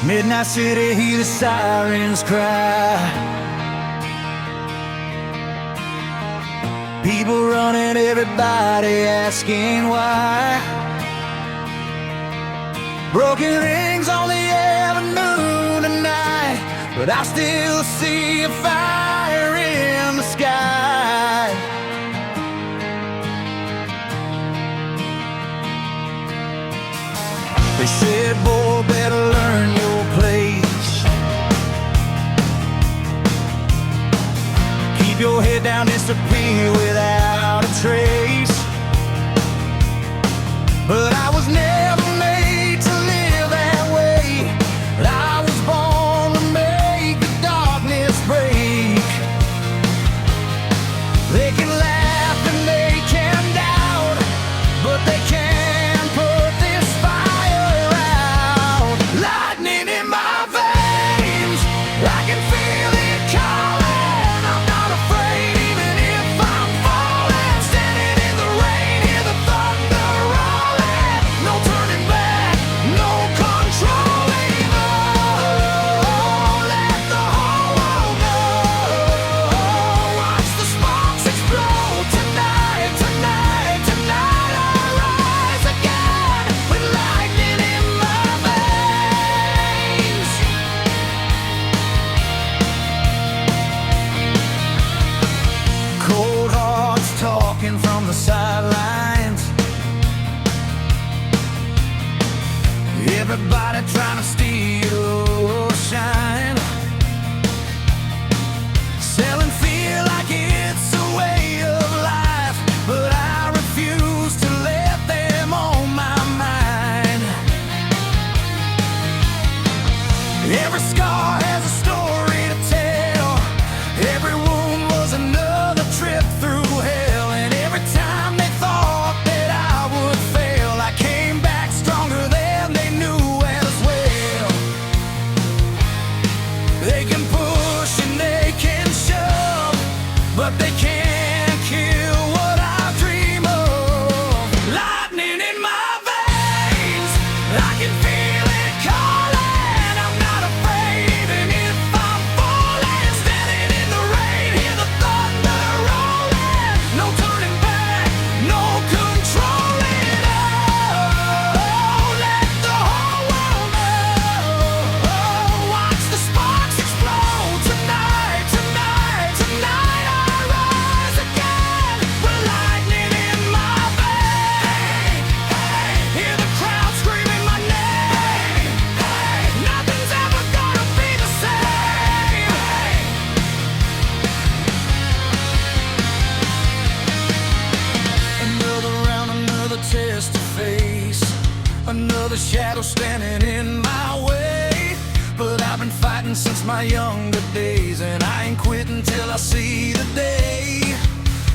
Midnight city, hear the sirens cry. People running, everybody asking why. Broken rings on the avenue tonight, but I still see a fire in the sky. They said, boy, better learn your place. Keep your head down, disappear without a trace. But I was never made to live that way. I was born to make the darkness break. They can laugh and they can doubt, but they can't put this fire out. Lightning in my veins, I can feel it calling. I'm not afraid even if I'm falling. Standing in the rain, hear the thunder rolling. No turning back, no controlling. Oh, let the whole world know. Watch the sparks explode tonight, tonight, tonight. I rise again with lightning in my veins. Cold hearts talking from the sidelines. Everybody trying to steal your shine. Selling fear like it's a way of life, but I refuse to let them on my mind. Every scar has a story to tell. Every wound was another trip through hell. And every time they thought that I would fail, I came back stronger than they knew as well. They can push and they can shove, but they can't kill what I dream of. Lightning in my veins, I can feel it calling. I'm not afraid even if I'm falling. Standing in the rain, hear the thunder rolling. No turning back, no controlling. Oh, let the whole world know. Watch the sparks explode tonight, tonight, tonight. I rise again with lightning in my veins. Hear the crowd screaming my name. Nothing's ever gonna be the same. Another round, another test to face. Another shadow standing in my way. But I've been fighting since my younger days, and I ain't quitting till I see the day.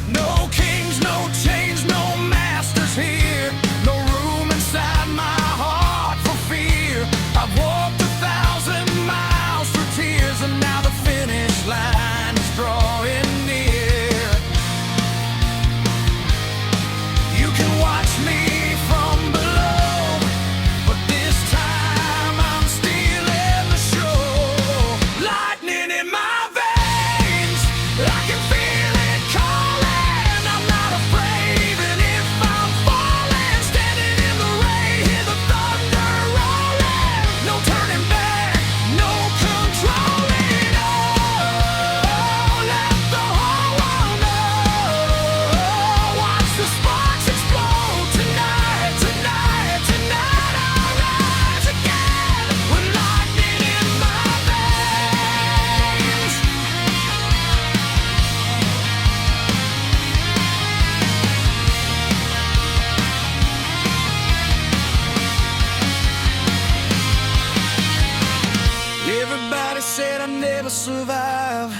No kings, no chains, no masters here. No room inside my heart for fear. I've walked 1,000 miles for tears, and now the finish line is drawing near. You can watch me from below, but this time I'm stealing the show. Lightning in my veins, I can feel it calling. I'm not afraid even if I'm falling. Standing in the rain, hear the thunder rolling. No turning back, no controlling. Oh, let the whole world know. Watch the sparks explode tonight, tonight, tonight. I rise again with lightning in my veins. Everybody said I'd never survive.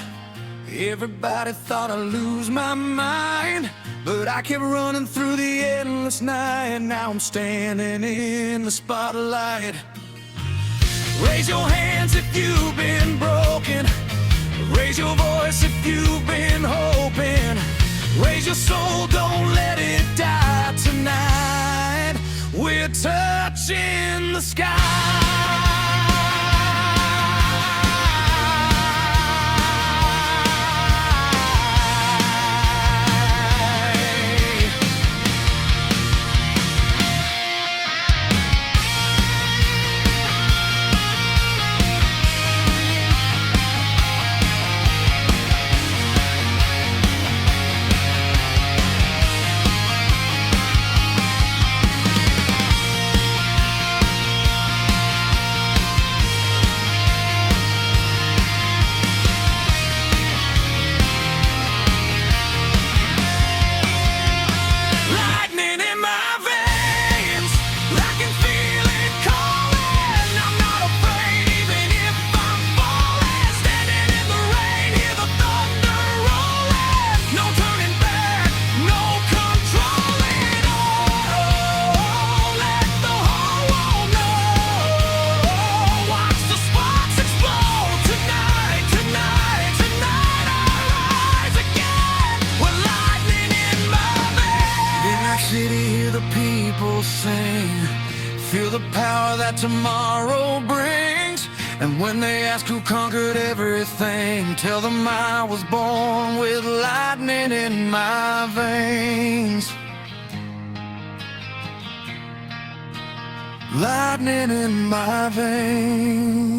Everybody thought I'd lose my mind. But I kept running through the endless night. Now I'm standing in the spotlight. Raise your hands if you've been broken. Raise your voice if you've been hoping. Raise your soul, don't let it die tonight. We're touching the sky. people sing, feel the power that tomorrow brings. And when they ask who conquered everything, tell them I was born with lightning in my veins. Lightning in my veins.